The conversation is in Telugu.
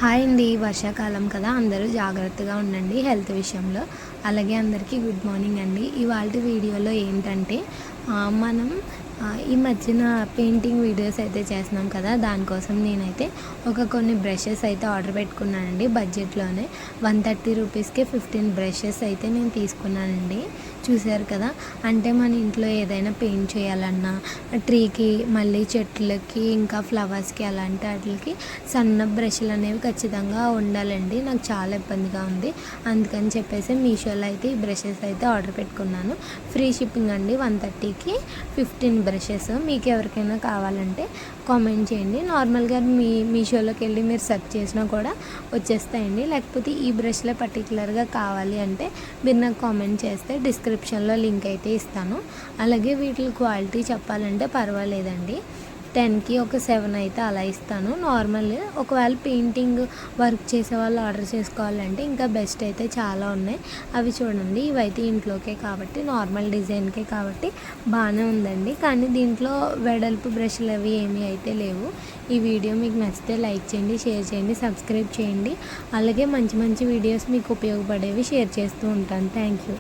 హాయ్ అండి. వర్షాకాలం కదా, అందరూ జాగ్రత్తగా ఉండండి హెల్త్ విషయంలో. అలాగే అందరికీ గుడ్ మార్నింగ్ అండి. ఇవాల్టి వీడియోలో ఏంటంటే మనం ఈ మధ్యన పెయింటింగ్ వీడియోస్ అయితే చేస్తున్నాం కదా, దానికోసం నేనైతే కొన్ని బ్రషెస్ అయితే ఆర్డర్ పెట్టుకున్నానండి. బడ్జెట్లోనే 130 రూపీస్కి 15 బ్రషెస్ అయితే నేను తీసుకున్నానండి. చూసారు కదా, అంటే మన ఇంట్లో ఏదైనా పెయింట్ చేయాలన్నా, ట్రీకి, మళ్ళీ చెట్లకి, ఇంకా ఫ్లవర్స్కి, అలాంటి వాటికి సన్న బ్రష్లు అనేవి ఖచ్చితంగా ఉండాలండి. నాకు చాలా ఇబ్బందిగా ఉంది. అందుకని చెప్పేసి మీషోలో అయితే ఈ బ్రషెస్ అయితే ఆర్డర్ పెట్టుకున్నాను. ఫ్రీ షిప్పింగ్ అండి. 130కి 15 బ్రషెస్. మీకు ఎవరికైనా కావాలంటే కామెంట్ చేయండి. నార్మల్గా మీషోలోకి వెళ్ళి మీరు సెర్చ్ చేసినా కూడా వచ్చేస్తాయండి. లేకపోతే ఈ బ్రష్లో పర్టికులర్గా కావాలి అంటే మీరు నాకు కామెంట్ చేస్తే డిస్క్రిప్షన్లో లింక్ అయితే ఇస్తాను. అలాగే వీటి క్వాలిటీ చెప్పాలంటే పర్వాలేదండి. 10కి ఒక 7 అయితే అలా ఇస్తాను. నార్మల్ ఒకవేళ పెయింటింగ్ వర్క్ చేసే వాళ్ళు ఆర్డర్ చేసుకోవాలంటే ఇంకా బెస్ట్ అయితే చాలా ఉన్నాయి. అవి చూడండి. ఇవైతే ఇంట్లోకే కాబట్టి, నార్మల్ డిజైన్కే కాబట్టి బాగానే ఉందండి. కానీ దీంట్లో వెడల్పు బ్రష్లు అవి ఏమీ అయితే లేవు. ఈ వీడియో మీకు నచ్చితే లైక్ చేయండి, షేర్ చేయండి, సబ్స్క్రైబ్ చేయండి. అలాగే మంచి మంచి వీడియోస్ మీకు ఉపయోగపడేవి షేర్ చేస్తూ ఉంటాను. Thank you.